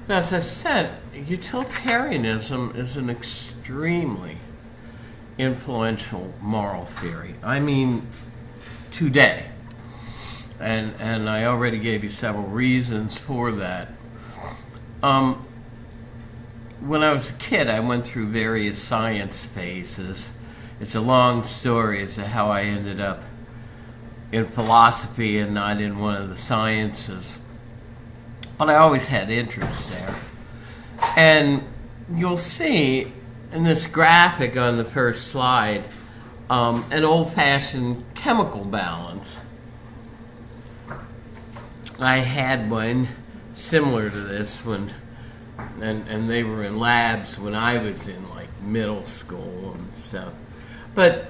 As I said, utilitarianism is an extremely influential moral theory. I mean, today. And I already gave you several reasons for that. When I was a kid, I went through various science phases. It's a long story as to how I ended up in philosophy and not in one of the sciences. But I always had interest there. And you'll see in this graphic on the first slide an old-fashioned chemical balance. I had one similar to this and they were in labs when I was in like middle school and stuff. But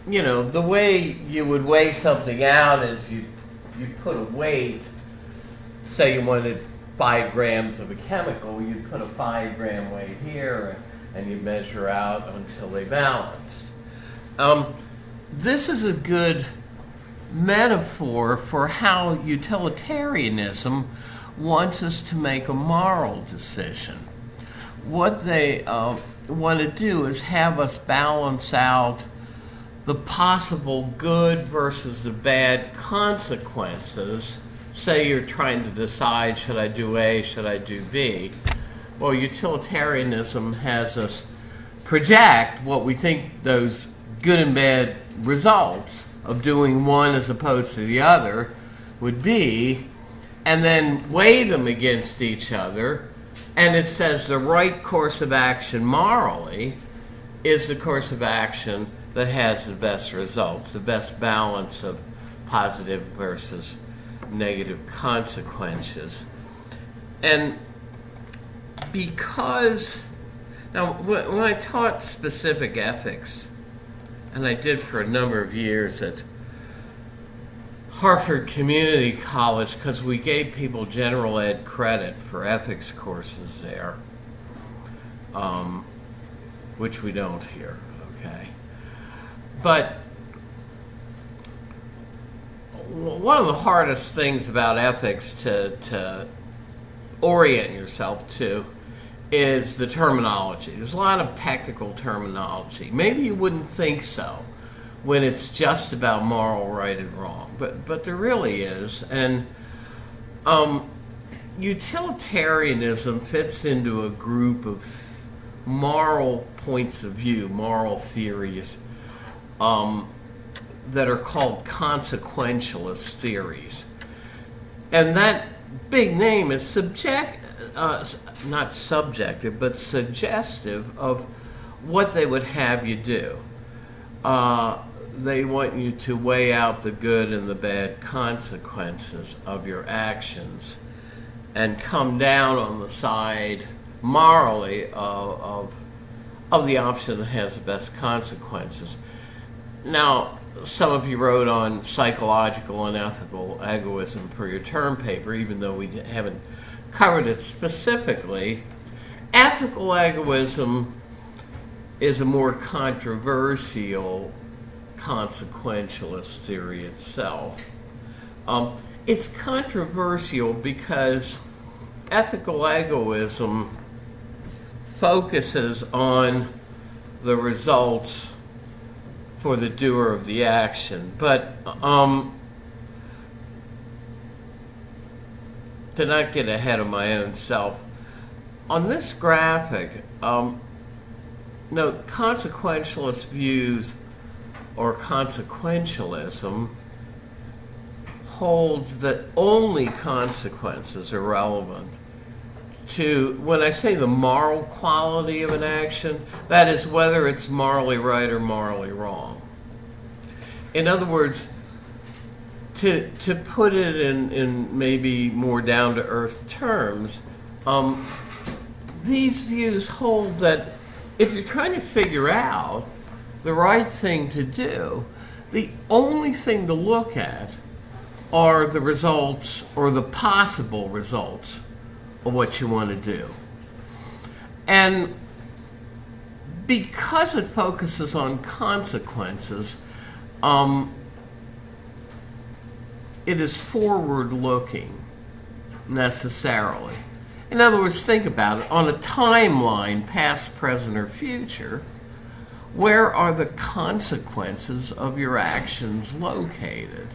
you know, the way you would weigh something out is you put a weight. Say you wanted 5 grams of a chemical, you'd put a 5-gram weight here, and you measure out until they balanced. This is a good metaphor for how utilitarianism wants us to make a moral decision. What they want to do is have us balance out the possible good versus the bad consequences. Say you're trying to decide, should I do A, should I do B? Well, utilitarianism has us project what we think those good and bad results of doing one as opposed to the other would be, and then weigh them against each other. And it says the right course of action morally is the course of action that has the best results, the best balance of positive versus negative consequences. And because, now when I taught specific ethics, and I did for a number of years at Hartford Community College, because we gave people general ed credit for ethics courses there, which we don't here, okay? But one of the hardest things about ethics to orient yourself to is the terminology. There's a lot of technical terminology. Maybe you wouldn't think so when it's just about moral right and wrong, but there really is. And utilitarianism fits into a group of moral points of view, moral theories that are called consequentialist theories. And that big name is not subjective, but suggestive of what they would have you do. They want you to weigh out the good and the bad consequences of your actions and come down on the side morally of the option that has the best consequences. Now, some of you wrote on psychological and ethical egoism for your term paper, even though we haven't covered it specifically. Ethical egoism is a more controversial consequentialist theory itself. It's controversial because ethical egoism focuses on the results for the doer of the action. But to not get ahead of my own self, on this graphic, note consequentialist views or consequentialism holds that only consequences are relevant to, when I say the moral quality of an action, that is whether it's morally right or morally wrong. In other words, to put it in maybe more down-to-earth terms, these views hold that if you're trying to figure out the right thing to do, the only thing to look at are the results or the possible results of what you want to do. And because it focuses on consequences, it is forward-looking necessarily. In other words, think about it. On a timeline, past, present, or future, where are the consequences of your actions located?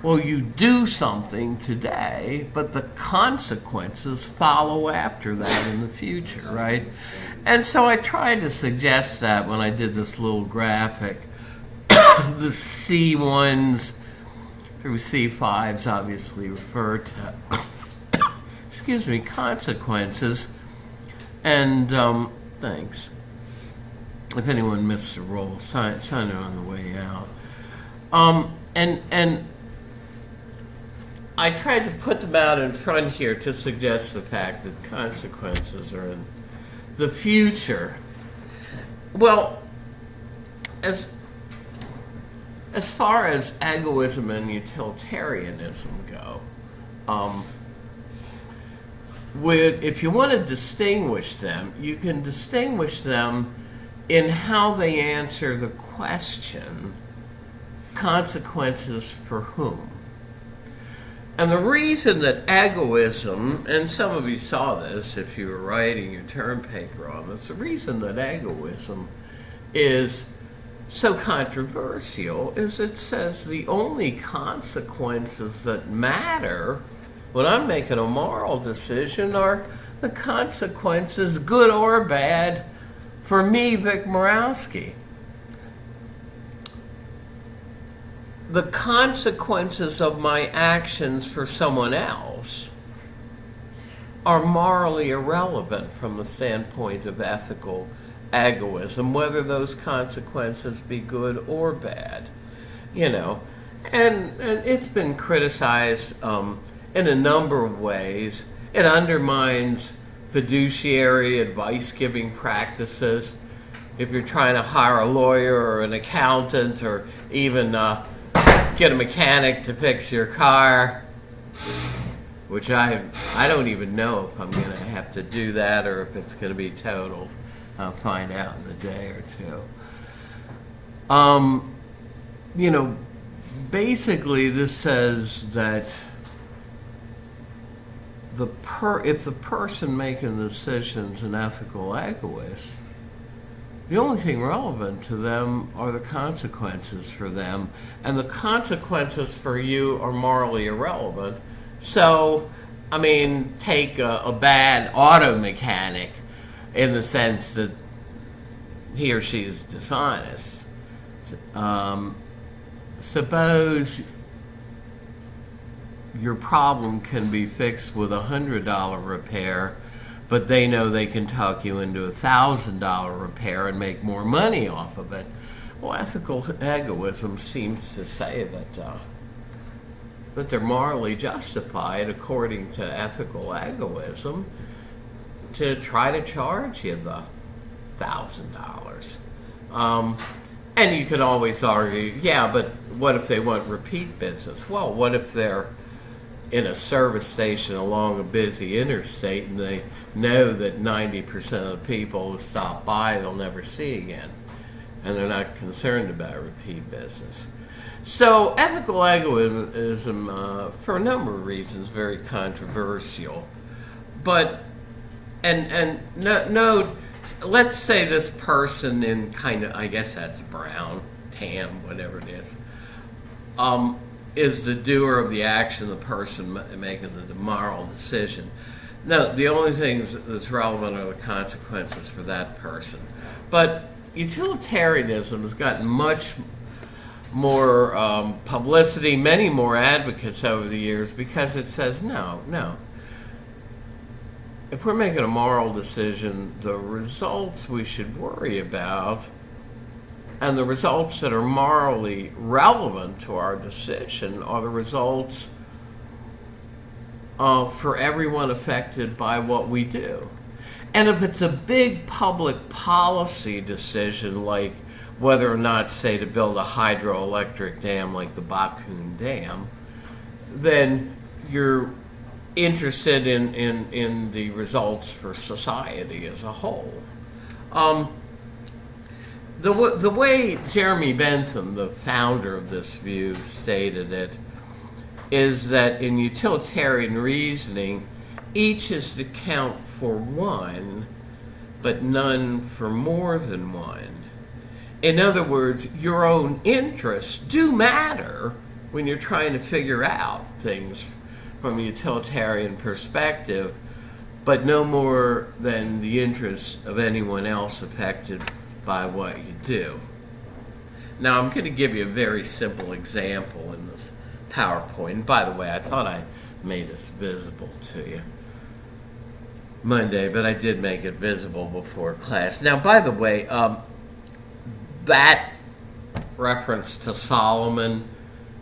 Well, you do something today, but the consequences follow after that in the future, right? And so I tried to suggest that when I did this little graphic. The C1s through C5s obviously refer to, consequences. And thanks. If anyone missed a roll, sign it on the way out. And I tried to put them out in front here to suggest the fact that consequences are in the future. Well, as far as egoism and utilitarianism go, if you want to distinguish them, you can distinguish them in how they answer the question, consequences for whom? And the reason that egoism, and some of you saw this if you were writing your term paper on this, the reason that egoism is so controversial is it says the only consequences that matter when I'm making a moral decision are the consequences, good or bad, for me, Vic Morawski. The consequences of my actions for someone else are morally irrelevant from the standpoint of ethical egoism, whether those consequences be good or bad. And it's been criticized in a number of ways. It undermines fiduciary advice-giving practices. If you're trying to hire a lawyer or an accountant or even get a mechanic to fix your car, which I don't even know if I'm going to have to do that or if it's going to be totaled. I'll find out in a day or two. Basically this says that if the person making the decision's an ethical egoist, the only thing relevant to them are the consequences for them, and the consequences for you are morally irrelevant. So, take a bad auto mechanic in the sense that he or she is dishonest. Suppose your problem can be fixed with $100 repair, but they know they can talk you into $1,000 repair and make more money off of it. Well, ethical egoism seems to say that they're morally justified, according to ethical egoism, to try to charge you the $1,000. And you could always argue, yeah, but what if they want repeat business? Well, what if they're in a service station along a busy interstate and they know that 90% of the people who stop by they'll never see again, and they're not concerned about repeat business? So ethical egoism, for a number of reasons, very controversial. But no, let's say this person in kind of, I guess that's brown, tan, whatever it is the doer of the action, the person making the moral decision. No, the only thing that's relevant are the consequences for that person. But utilitarianism has gotten much more publicity, many more advocates over the years, because it says, no. If we're making a moral decision, the results we should worry about and the results that are morally relevant to our decision are the results for everyone affected by what we do. And if it's a big public policy decision, like whether or not, say, to build a hydroelectric dam like the Bakun Dam, then you're interested in the results for society as a whole. The way Jeremy Bentham, the founder of this view, stated it is that in utilitarian reasoning, each is to count for one, but none for more than one. In other words, your own interests do matter when you're trying to figure out things from a utilitarian perspective, but no more than the interests of anyone else affected by what you do. Now, I'm going to give you a very simple example in this PowerPoint. And by the way, I thought I made this visible to you Monday, but I did make it visible before class. Now, by the way, that reference to Solomon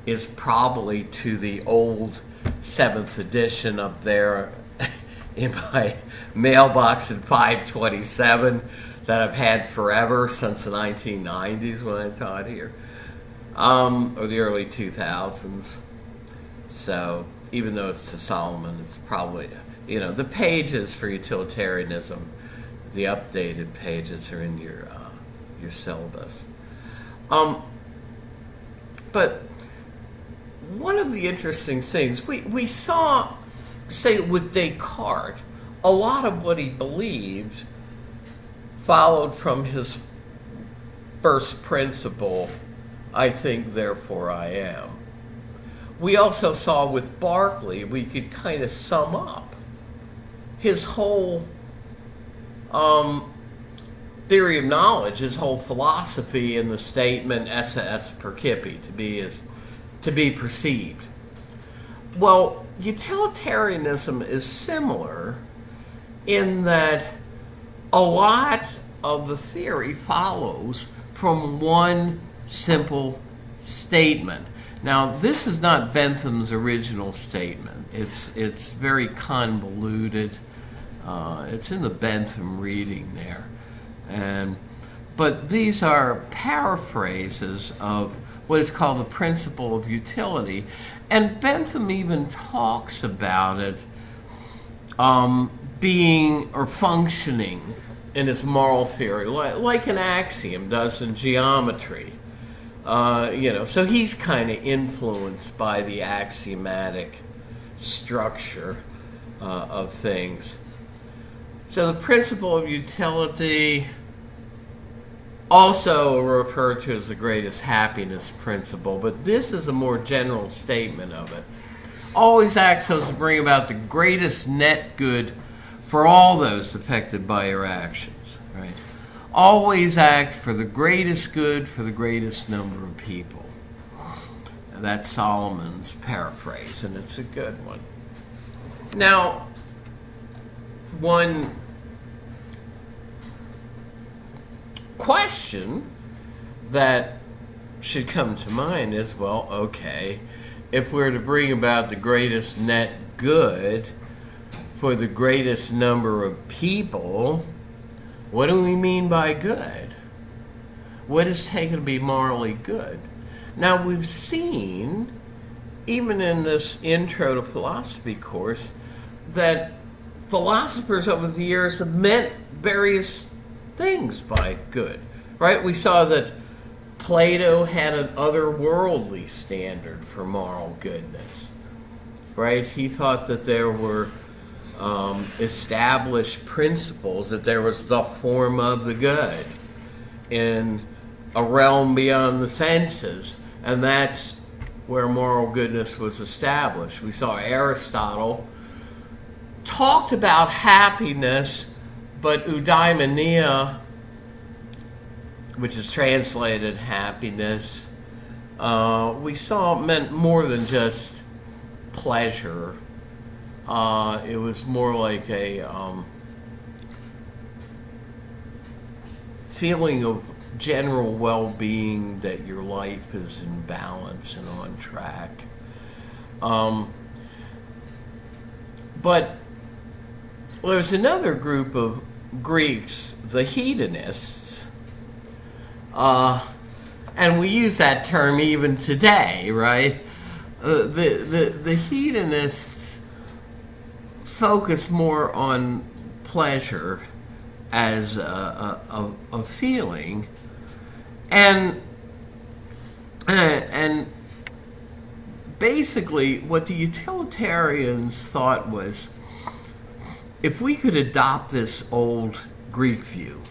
is probably to the old 7th edition up there in my mailbox at 527 that I've had forever since the 1990s when I taught here, or the early 2000s. So even though it's to Solomon, it's probably, the pages for utilitarianism, the updated pages are in your syllabus. But one of the interesting things, we saw, say with Descartes, a lot of what he believed followed from his first principle, I think, therefore I am. We also saw with Berkeley, we could kind of sum up his whole theory of knowledge, his whole philosophy in the statement esse est percipi, to be perceived. Well, utilitarianism is similar in that a lot of the theory follows from one simple statement. Now, this is not Bentham's original statement. It's very convoluted. It's in the Bentham reading there. But these are paraphrases of what is called the principle of utility. And Bentham even talks about it being or functioning in his moral theory, like an axiom does in geometry. So he's kind of influenced by the axiomatic structure of things. So the principle of utility, also referred to as the greatest happiness principle, but this is a more general statement of it, always acts so as to bring about the greatest net good for all those affected by your actions, right? Always act for the greatest good for the greatest number of people. That's Solomon's paraphrase, and it's a good one. Now, one question that should come to mind is, well, okay, if we're to bring about the greatest net good for the greatest number of people, what do we mean by good? What is taken to be morally good? Now, we've seen, even in this intro to philosophy course, that philosophers over the years have meant various things by good, right? We saw that Plato had an otherworldly standard for moral goodness, right? He thought that there were established principles, that there was the form of the good in a realm beyond the senses, and that's where moral goodness was established. We saw Aristotle talked about happiness, but eudaimonia, which is translated happiness, we saw meant more than just pleasure. It was more like a feeling of general well-being, that your life is in balance and on track. But there's another group of Greeks, the hedonists, and we use that term even today, right? The hedonists focus more on pleasure as a feeling, and basically what the utilitarians thought was if we could adopt this old Greek view,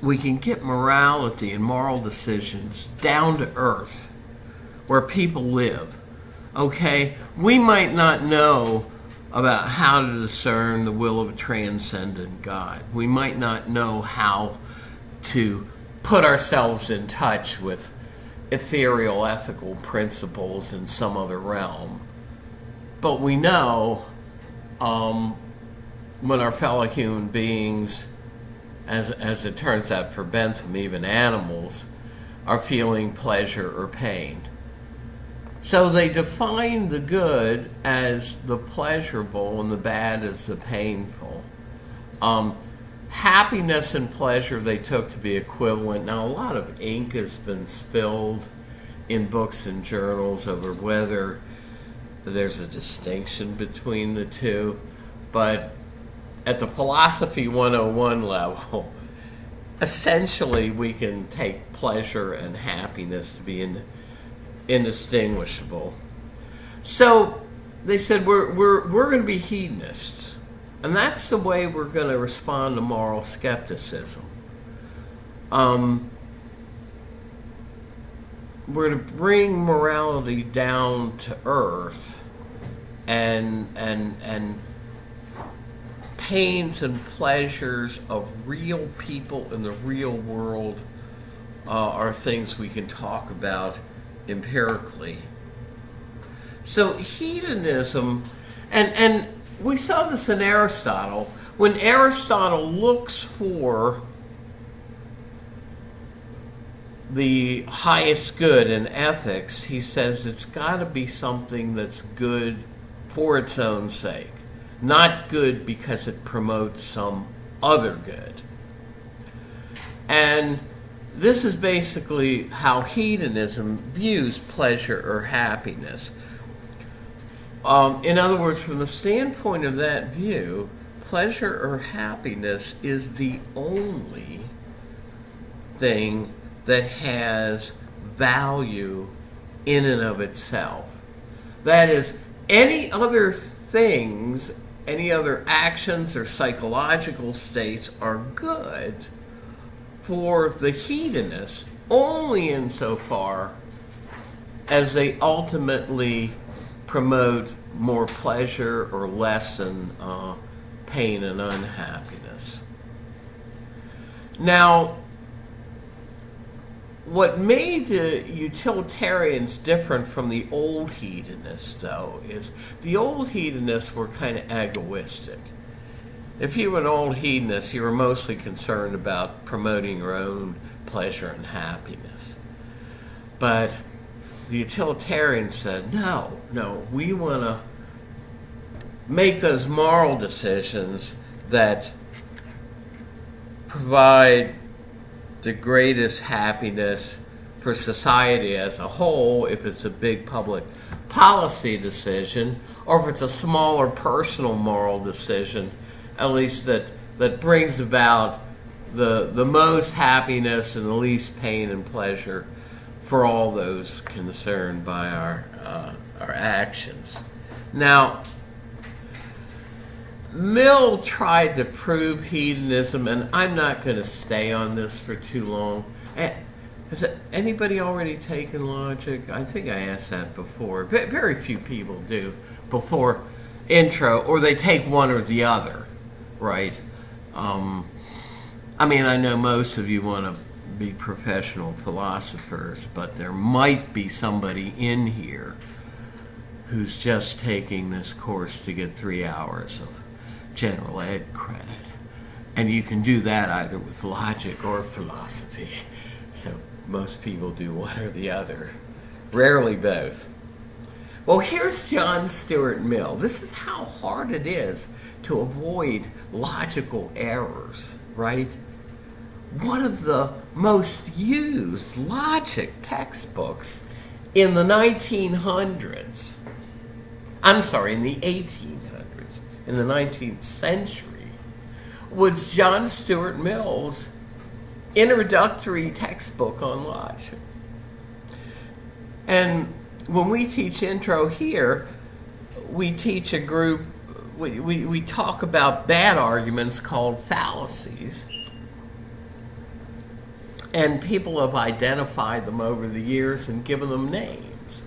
we can get morality and moral decisions down to earth where people live. Okay? We might not know about how to discern the will of a transcendent God. We might not know how to put ourselves in touch with ethereal ethical principles in some other realm. But we know when our fellow human beings, as it turns out for Bentham, even animals, are feeling pleasure or pain. So they define the good as the pleasurable and the bad as the painful. Happiness and pleasure they took to be equivalent. Now, a lot of ink has been spilled in books and journals over whether there's a distinction between the two. But at the Philosophy 101 level, essentially we can take pleasure and happiness to be indistinguishable. So they said we're going to be hedonists. And that's the way we're going to respond to moral skepticism. We're going to bring morality down to earth, and pains and pleasures of real people in the real world are things we can talk about empirically. So hedonism, and we saw this in Aristotle. When Aristotle looks for the highest good in ethics, he says it's got to be something that's good for its own sake, not good because it promotes some other good. And this is basically how hedonism views pleasure or happiness. In other words, from the standpoint of that view, pleasure or happiness is the only thing that has value in and of itself. That is, any other things, any other actions or psychological states are good for the hedonist only insofar as they ultimately promote more pleasure or lessen pain and unhappiness. Now, what made the utilitarians different from the old hedonists, though, is the old hedonists were kind of egoistic. If you were an old hedonist, you were mostly concerned about promoting your own pleasure and happiness. But the utilitarians said, no, we want to make those moral decisions that provide the greatest happiness for society as a whole, if it's a big public policy decision, or if it's a smaller personal moral decision, at least that brings about the most happiness and the least pain and pleasure for all those concerned by our actions. Now, Mill tried to prove hedonism, and I'm not going to stay on this for too long. Has anybody already taken logic? I think I asked that before. Very few people do before intro, or they take one or the other, right? I mean, I know most of you want to be professional philosophers, but there might be somebody in here who's just taking this course to get 3 hours of general ed credit. And you can do that either with logic or philosophy. So most people do one or the other, rarely both. Well, here's John Stuart Mill. This is how hard it is to avoid logical errors, right? One of the most used logic textbooks in the 1800s, in the 19th century, was John Stuart Mill's introductory textbook on logic. And when we teach intro here, we teach a group we talk about bad arguments called fallacies. And people have identified them over the years and given them names.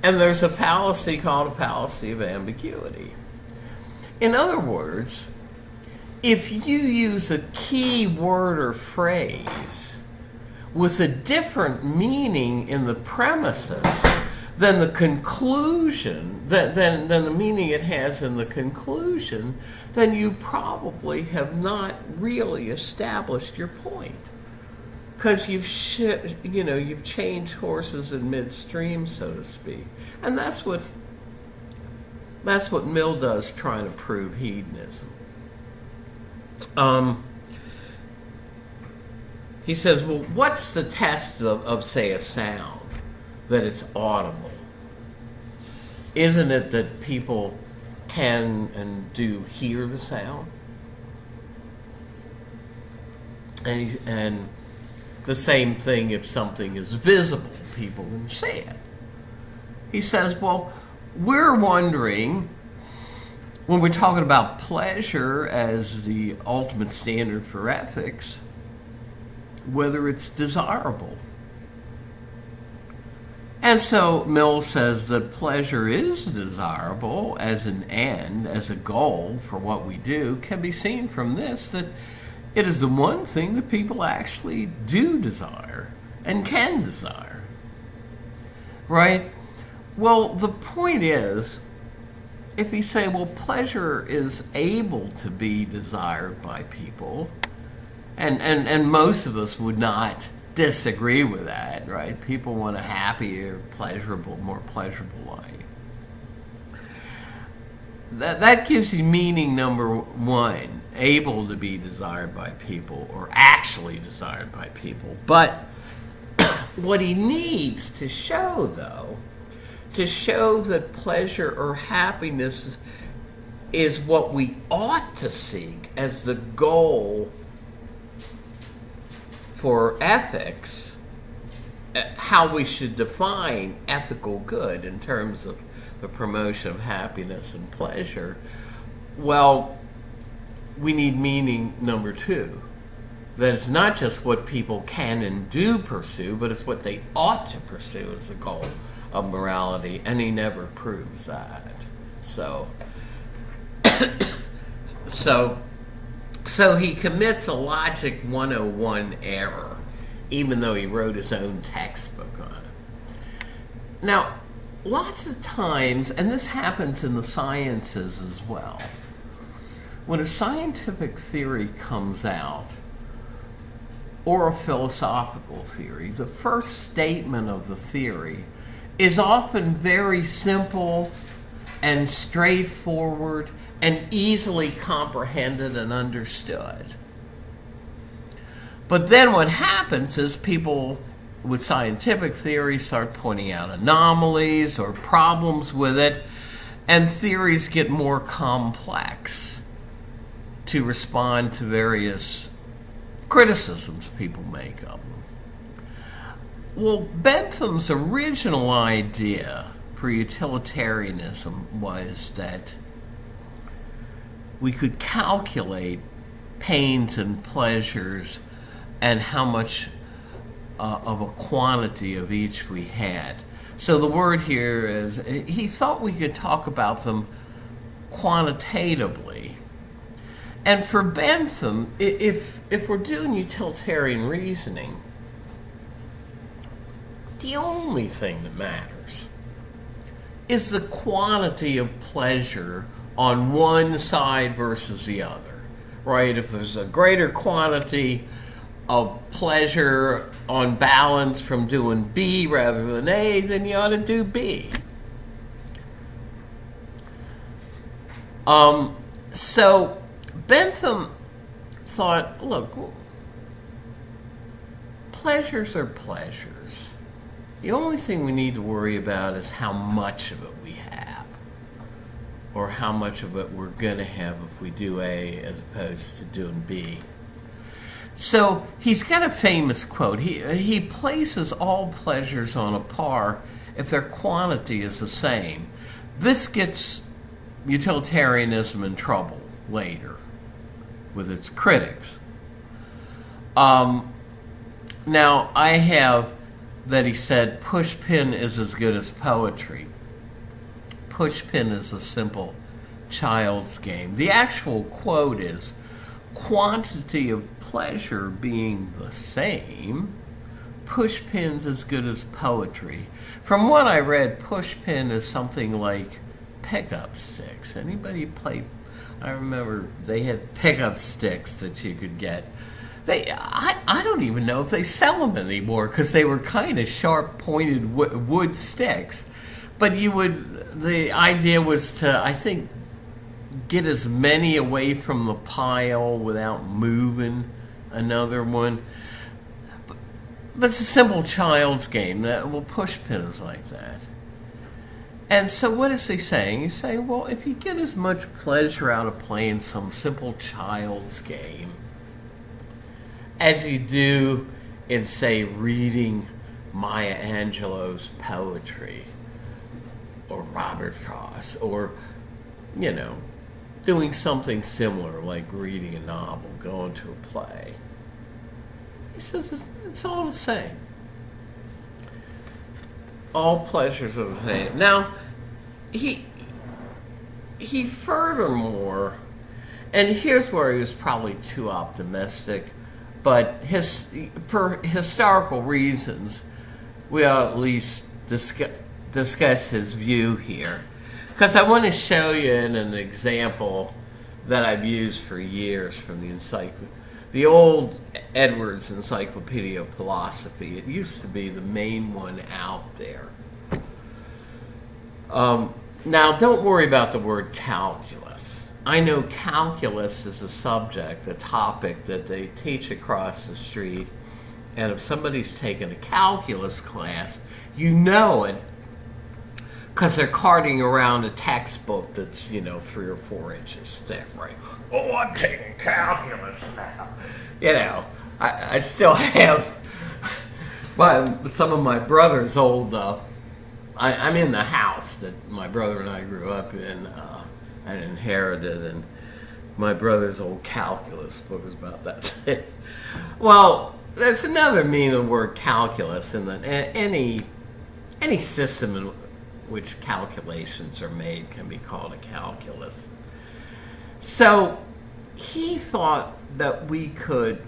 And there's a fallacy called a fallacy of ambiguity. In other words, if you use a key word or phrase with a different meaning in the premises than the conclusion, than the meaning it has in the conclusion, then you probably have not really established your point. Because you've changed horses in midstream, so to speak. And that's what Mill does trying to prove hedonism. He says, well, what's the test of, say, a sound? That it's audible. Isn't it that people can and do hear the sound? And the same thing if something is visible, people can see it. He says, well, we're wondering, when we're talking about pleasure as the ultimate standard for ethics, whether it's desirable. And so Mill says that pleasure is desirable as an end, as a goal for what we do, can be seen from this, that it is the one thing that people actually do desire and can desire. Right? Well, the point is, if you say, well, pleasure is able to be desired by people, and most of us would not disagree with that, right? People want a happier, more pleasurable life. That gives you meaning number one, able to be desired by people or actually desired by people. But what he needs to show, though, to show that pleasure or happiness is what we ought to seek as the goal for ethics, how we should define ethical good in terms of the promotion of happiness and pleasure, well, we need meaning number two. That it's not just what people can and do pursue, but it's what they ought to pursue as the goal of morality, and he never proves that. So he commits a Logic 101 error, even though he wrote his own textbook on it. Now, lots of times, and this happens in the sciences as well, when a scientific theory comes out, or a philosophical theory, the first statement of the theory is often very simple and straightforward and easily comprehended and understood. But then what happens is people with scientific theory start pointing out anomalies or problems with it, and theories get more complex to respond to various criticisms people make of them. Well, Bentham's original idea for utilitarianism was that we could calculate pains and pleasures and how much of a quantity of each we had. So the word here is, he thought we could talk about them quantitatively. And for Bentham, if we're doing utilitarian reasoning, the only thing that matters is the quantity of pleasure on one side versus the other, right? If there's a greater quantity of pleasure on balance from doing B rather than A, then you ought to do B. So Bentham thought, look, pleasures are pleasures. The only thing we need to worry about is how much of it we have, or how much of it we're going to have if we do A as opposed to doing B. So he's got a famous quote. He places all pleasures on a par if their quantity is the same. This gets utilitarianism in trouble later with its critics. Now, I have that he said, pushpin is as good as poetry. Pushpin is a simple child's game. The actual quote is, quantity of pleasure being the same, pushpin's as good as poetry. From what I read, pushpin is something like pickup sticks. Anybody play? I remember they had pickup sticks that you could get. I don't even know if they sell them anymore because they were kind of sharp pointed wood sticks. But the idea was to, I think, get as many away from the pile without moving another one. But it's a simple child's game. Pushpin is like that. And so what is he saying? He's saying, well, if you get as much pleasure out of playing some simple child's game as you do in, say, reading Maya Angelou's poetry or Robert Frost or, doing something similar like reading a novel, going to a play. He says it's all the same. All pleasures are the same. Now, he furthermore, and here's where he was probably too optimistic, but for historical reasons, we ought at least discuss his view here. Because I want to show you in an example that I've used for years from the old Edwards Encyclopedia of Philosophy. It used to be the main one out there. Now, don't worry about the word calculus. I know calculus is a topic that they teach across the street, and if somebody's taken a calculus class, you know it, because they're carting around a textbook that's, 3 or 4 inches thick, right? Oh, I'm taking calculus now. I still have some of my brother's old, I'm in the house that my brother and I grew up in and inherited, and my brother's old calculus book was about that thick. Well, there's another meaning of the word calculus in that any system in which calculations are made can be called a calculus. So he thought that we could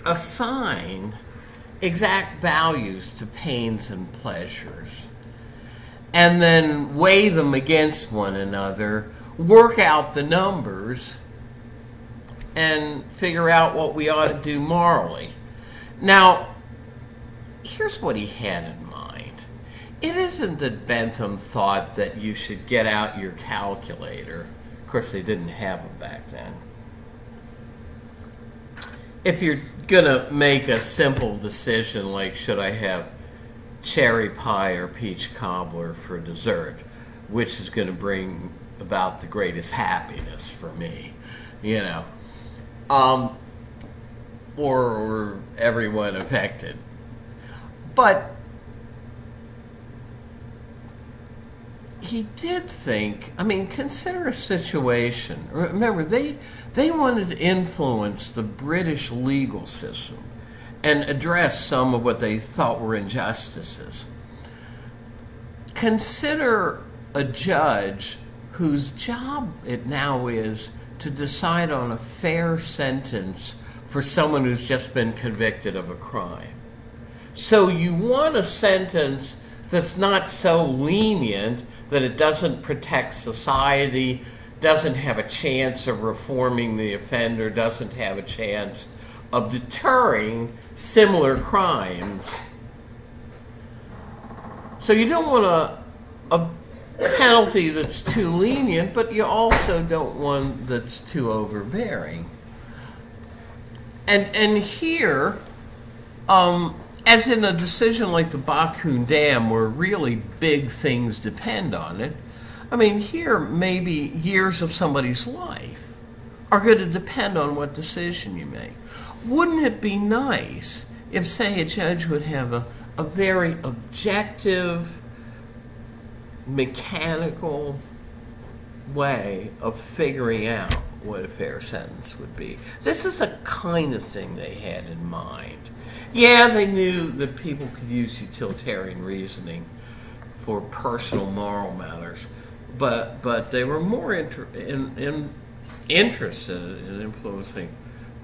assign exact values to pains and pleasures and then weigh them against one another, work out the numbers, and figure out what we ought to do morally. Now, here's what he had in mind. It isn't that Bentham thought that you should get out your calculator. Of course, they didn't have them back then. If you're going to make a simple decision like, should I have cherry pie or peach cobbler for dessert, which is going to bring about the greatest happiness for me, or everyone affected. But he did think, consider a situation. Remember, they wanted to influence the British legal system and address some of what they thought were injustices. Consider a judge whose job it now is to decide on a fair sentence for someone who's just been convicted of a crime. So you want a sentence that's not so lenient that it doesn't protect society, doesn't have a chance of reforming the offender, doesn't have a chance of deterring similar crimes. So you don't want a penalty that's too lenient, but you also don't want that's too overbearing. And here, as in a decision like the Bakun Dam, where really big things depend on it, here maybe years of somebody's life are going to depend on what decision you make. Wouldn't it be nice if, say, a judge would have a very objective, mechanical way of figuring out what a fair sentence would be. This is the kind of thing they had in mind. Yeah, they knew that people could use utilitarian reasoning for personal moral matters, but they were more interested in influencing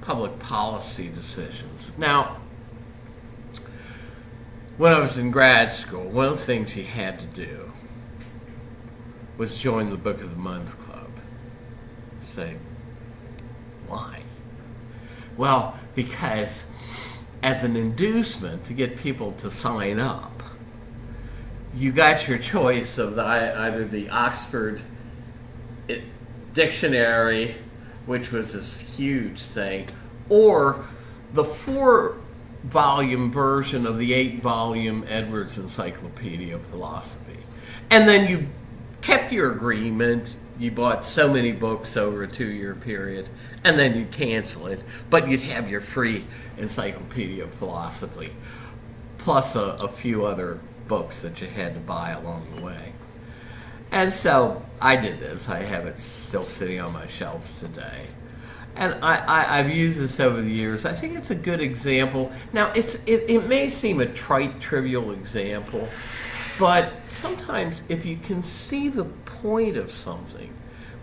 public policy decisions. Now, when I was in grad school, one of the things you had to do was join the Book of the Month Club. Say, why? Well, because as an inducement to get people to sign up, you got your choice of either the Oxford Dictionary, which was this huge thing, or the 4-volume version of the 8-volume Edwards Encyclopedia of Philosophy. And then you kept your agreement. You bought so many books over a 2-year period, and then you'd cancel it, but you'd have your free Encyclopedia of Philosophy, plus a few other books that you had to buy along the way. And so I did this. I have it still sitting on my shelves today. And I've used this over the years. I think it's a good example. Now, it may seem a trite, trivial example, but sometimes if you can see the point of something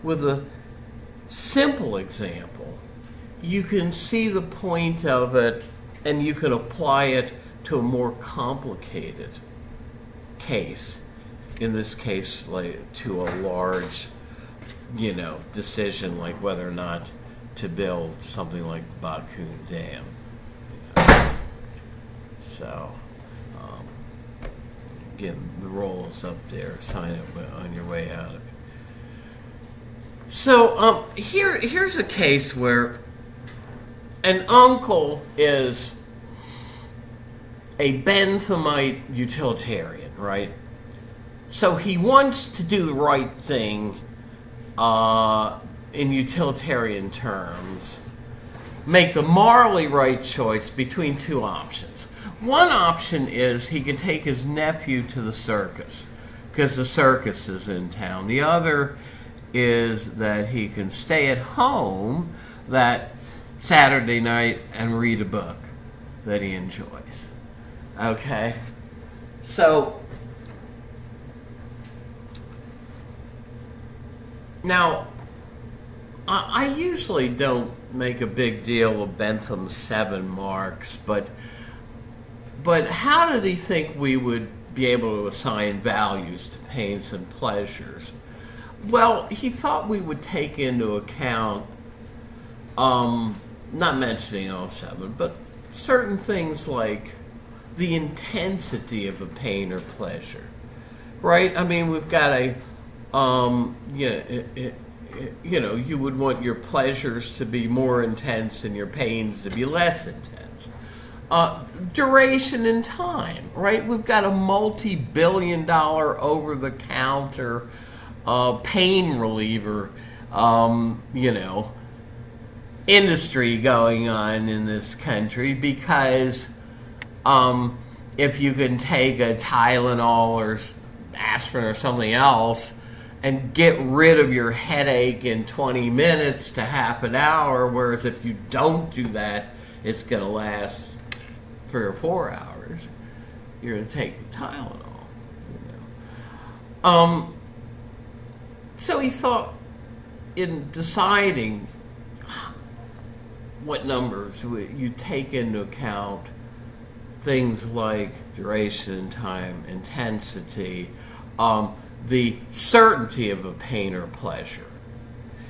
with a simple example, you can see the point of it and you can apply it to a more complicated case. In this case, like to a large, decision like whether or not to build something like the Bakun Dam. So, again, the roll is up there. Sign it on your way out. So, here's a case where an uncle is a Benthamite utilitarian, right? So he wants to do the right thing in utilitarian terms, make the morally right choice between two options. One option is he can take his nephew to the circus because the circus is in town. The other is that he can stay at home that Saturday night and read a book that he enjoys. Okay? So, now, I usually don't make a big deal of Bentham's 7 marks, but how did he think we would be able to assign values to pains and pleasures? Well, he thought we would take into account, not mentioning all 7, but certain things like the intensity of a pain or pleasure, right? I mean, we've got you would want your pleasures to be more intense and your pains to be less intense. Duration and time, right? We've got a multi-billion-dollar over-the-counter pain reliever, industry going on in this country because if you can take a Tylenol or aspirin or something else and get rid of your headache in 20 minutes to half an hour, whereas if you don't do that, it's going to last 3 or 4 hours. You're going to take the Tylenol. So he thought, in deciding what numbers you take into account, things like duration, time, intensity, the certainty of a pain or pleasure.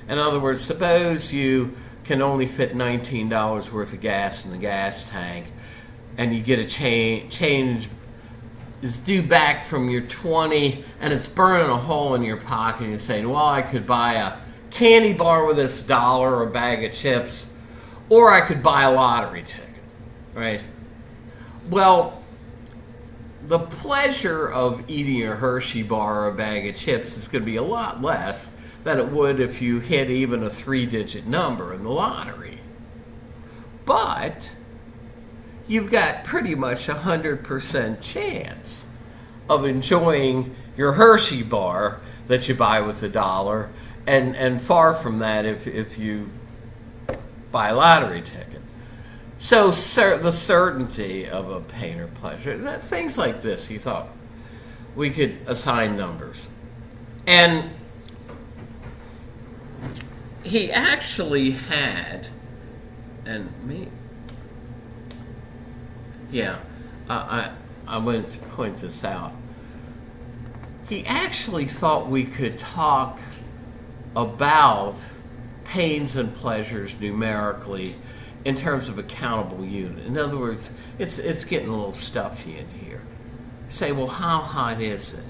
In other words, suppose you can only fit $19 worth of gas in the gas tank, and you get a change is due back from your 20, and it's burning a hole in your pocket, and you're saying, well, I could buy a candy bar with this dollar or a bag of chips, or I could buy a lottery ticket, right? Well, the pleasure of eating a Hershey bar or a bag of chips is going to be a lot less than it would if you hit even a 3-digit number in the lottery. But you've got pretty much 100% chance of enjoying your Hershey bar that you buy with $1 and far from that if you buy a lottery ticket. So the certainty of a pain or pleasure, things like this, he thought we could assign numbers. And he actually had, and me, yeah, I went to point this out. He actually thought we could talk about pains and pleasures numerically in terms of a countable unit. In other words, it's getting a little stuffy in here. You say, well, how hot is it?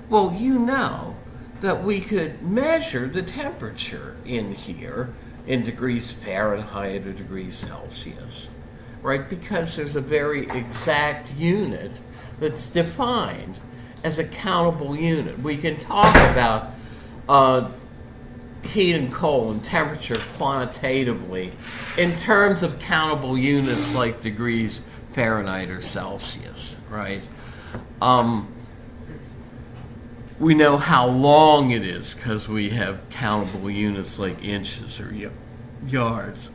Well, you know that we could measure the temperature in here in degrees Fahrenheit or degrees Celsius, right? Because there's a very exact unit that's defined as a countable unit. We can talk about heat and cold and temperature quantitatively in terms of countable units like degrees Fahrenheit or Celsius, right? We know how long it is because we have countable units like inches or yards.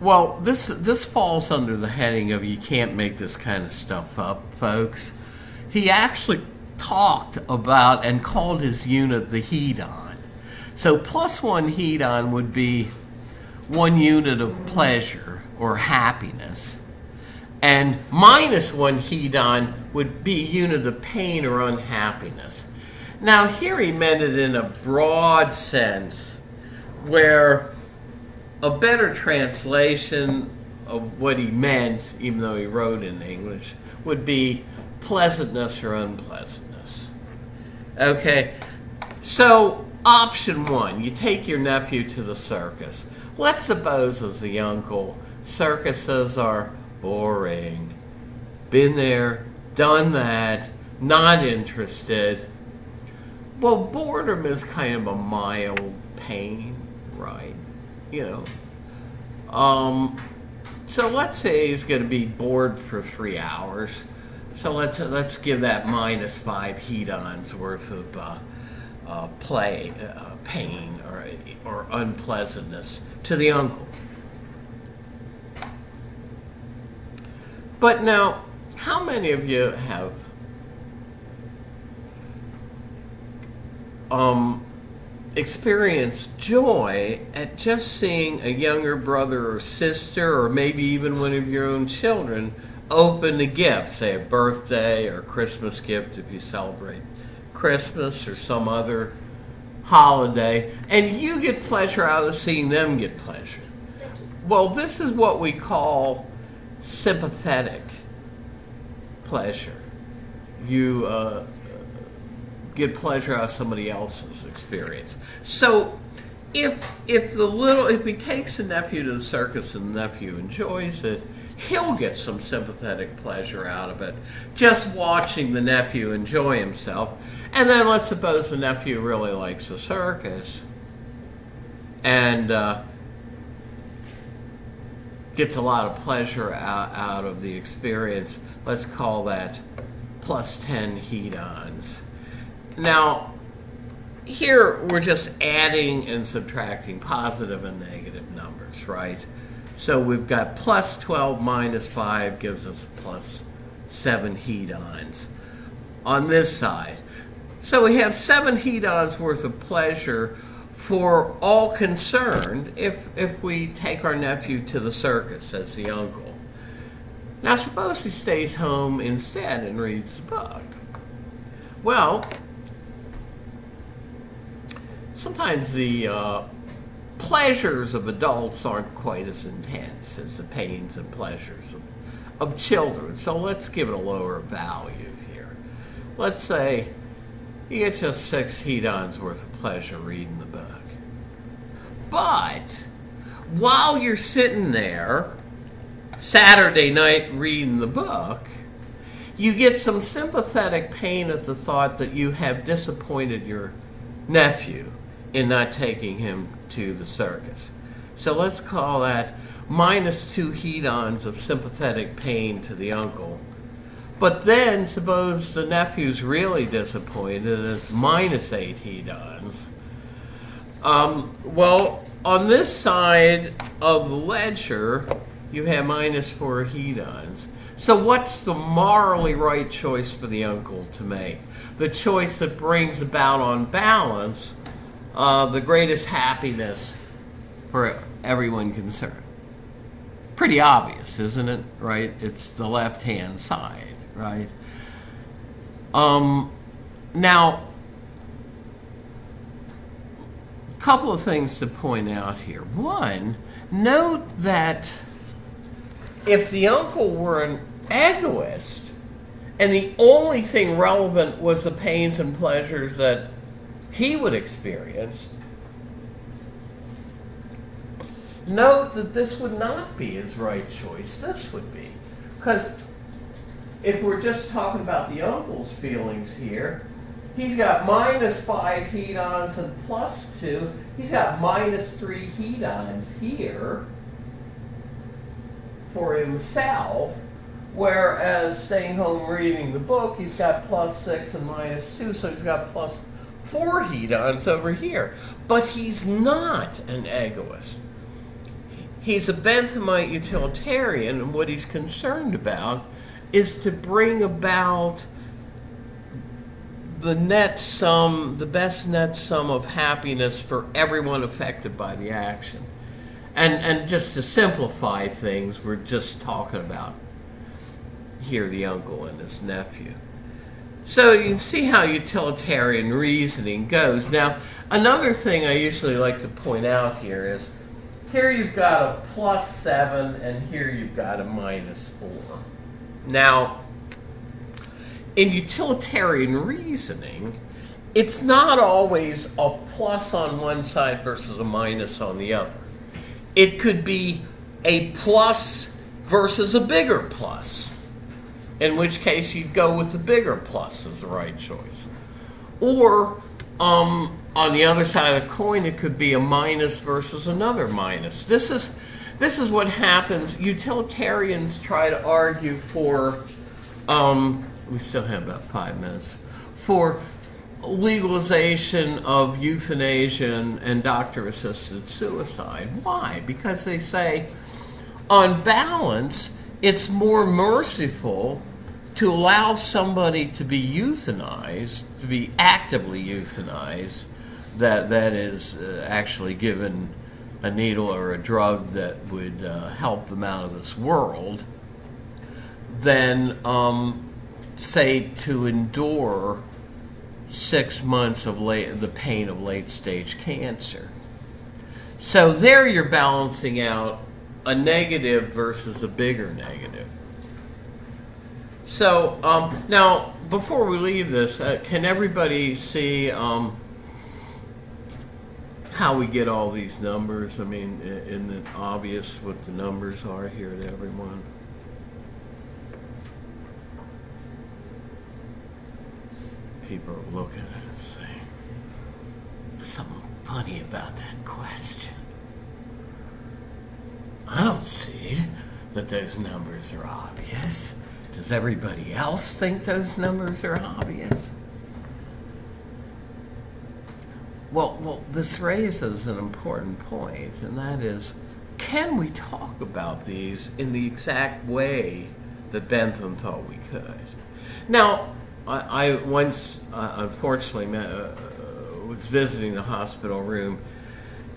Well, this falls under the heading of you can't make this kind of stuff up, folks. He actually talked about and called his unit the hedon. So plus one hedon would be 1 unit of pleasure or happiness, and minus 1 hedon would be a unit of pain or unhappiness. Now here he meant it in a broad sense, where a better translation of what he meant, even though he wrote in English, would be pleasantness or unpleasantness. Okay, so option 1, you take your nephew to the circus. Let's suppose, as the uncle, circuses are boring. Been there, done that, not interested. Well, boredom is kind of a mild pain, right? You know. So let's say he's going to be bored for 3 hours. So let's give that minus 5 hedons worth of pain or unpleasantness to the uncle. But now, how many of you have experienced joy at just seeing a younger brother or sister, or maybe even one of your own children, open a gift, say a birthday or a Christmas gift if you celebrate Christmas or some other holiday, and you get pleasure out of seeing them get pleasure? Well, this is what we call sympathetic pleasure. You get pleasure out of somebody else's experience. So if he takes a nephew to the circus and the nephew enjoys it, he'll get some sympathetic pleasure out of it, just watching the nephew enjoy himself. And then let's suppose the nephew really likes the circus and gets a lot of pleasure out of the experience. Let's call that plus 10 hedons. Now, here we're just adding and subtracting positive and negative numbers, right? So we've got plus 12 minus 5 gives us plus 7 hedons on this side. So we have 7 hedons worth of pleasure for all concerned if we take our nephew to the circus as the uncle. Now suppose he stays home instead and reads the book. Well, sometimes the pleasures of adults aren't quite as intense as the pains and pleasures of children. So let's give it a lower value here. Let's say you get just 6 hedons worth of pleasure reading the book. But while you're sitting there Saturday night reading the book, you get some sympathetic pain at the thought that you have disappointed your nephew in not taking him to the circus. So let's call that minus 2 hedons of sympathetic pain to the uncle. But then suppose the nephew's really disappointed and it's minus 8 hedons. Well, on this side of the ledger, you have minus 4 hedons. So what's the morally right choice for the uncle to make? The choice that brings about on balance the greatest happiness for everyone concerned. Pretty obvious, isn't it? Right? It's the left-hand side, right? Now, a couple of things to point out here. One, note that if the uncle were an egoist and the only thing relevant was the pains and pleasures that he would experience, note that this would not be his right choice. This would be. Because if we're just talking about the uncle's feelings here, he's got minus 5 hedons and plus 2. He's got minus 3 hedons here for himself, whereas staying home reading the book, he's got plus 6 and minus 2, so he's got plus 4 hedons over here. But he's not an egoist. He's a Benthamite utilitarian, and what he's concerned about is to bring about the net sum, the best net sum of happiness for everyone affected by the action. And just to simplify things, we're just talking about here the uncle and his nephew. So you can see how utilitarian reasoning goes. Now, another thing I usually like to point out here is, here you've got a plus 7, and here you've got a minus 4. Now, in utilitarian reasoning, it's not always a plus on one side versus a minus on the other. It could be a plus versus a bigger plus, in which case you'd go with the bigger plus as the right choice. Or, on the other side of the coin, it could be a minus versus another minus. This is what happens. Utilitarians try to argue for, we still have about 5 minutes, for legalization of euthanasia and doctor-assisted suicide. Why? Because they say, on balance, it's more merciful to allow somebody to be euthanized, to be actively euthanized, that is actually given a needle or a drug that would help them out of this world, than, say, to endure 6 months of the pain of late-stage cancer. So there you're balancing out a negative versus a bigger negative. So now, before we leave this, can everybody see how we get all these numbers? I mean, isn't it obvious what the numbers are here to everyone? People are looking at it and saying, something funny about that question. I don't see that those numbers are obvious. Does everybody else think those numbers are obvious? Well, this raises an important point, and that is, can we talk about these in the exact way that Bentham thought we could? Now, I once, unfortunately, was visiting the hospital room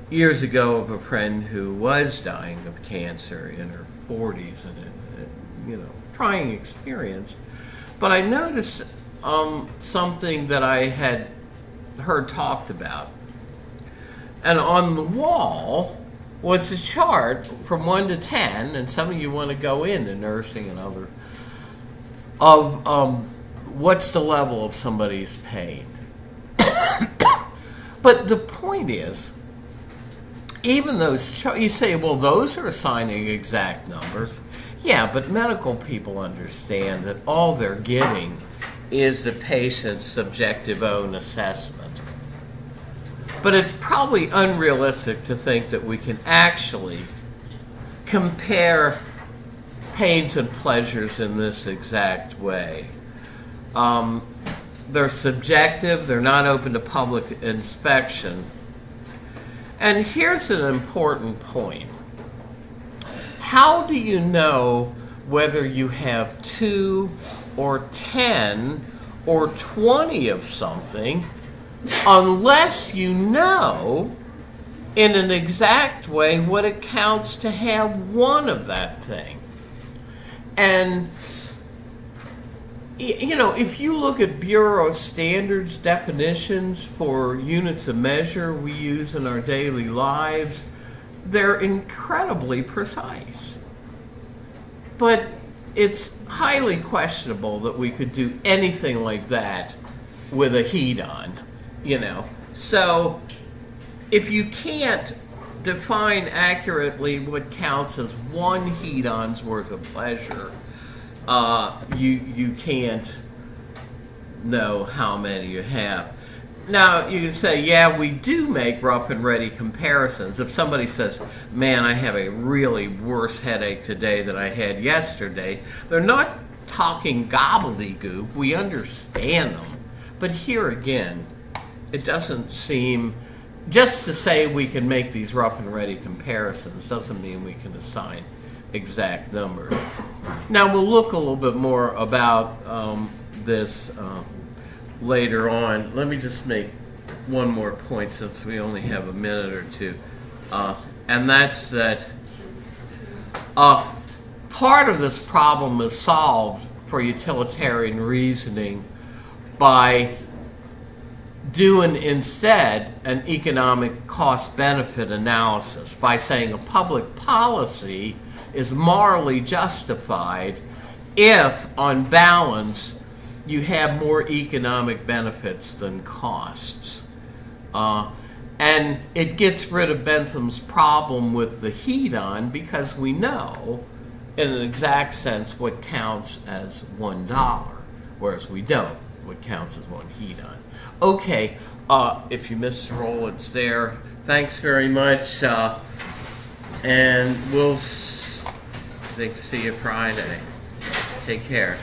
years ago of a friend who was dying of cancer in her 40s, and trying experience. But I noticed something that I had heard talked about. And on the wall was a chart from 1 to 10, and some of you want to go into nursing and other, of what's the level of somebody's pain. But the point is, even those, you say, well, those are assigning exact numbers. Yeah, but medical people understand that all they're getting is the patient's subjective own assessment. But it's probably unrealistic to think that we can actually compare pains and pleasures in this exact way. They're subjective, they're not open to public inspection. And here's an important point. How do you know whether you have 2 or 10 or 20 of something unless you know in an exact way what it counts to have one of that thing? And you know, if you look at Bureau standards definitions for units of measure we use in our daily lives, they're incredibly precise. But it's highly questionable that we could do anything like that with a hedon, you know. So if you can't define accurately what counts as one hedon's worth of pleasure, you can't know how many you have. Now, you can say, yeah, we do make rough and ready comparisons. If somebody says, man, I have a really worse headache today than I had yesterday, they're not talking gobbledygook. We understand them. But here again, it doesn't seem, just to say we can make these rough and ready comparisons doesn't mean we can assign exact numbers. Now, we'll look a little bit more about this later on. Let me just make one more point since we only have a minute or two. And that's that part of this problem is solved for utilitarian reasoning by doing instead an economic cost-benefit analysis, by saying a public policy is morally justified if, on balance, you have more economic benefits than costs. And it gets rid of Bentham's problem with the hedon because we know, in an exact sense, what counts as $1, whereas we don't what counts as one hedon. Okay, if you missed the roll, it's there. Thanks very much, and we'll see you Friday. Take care.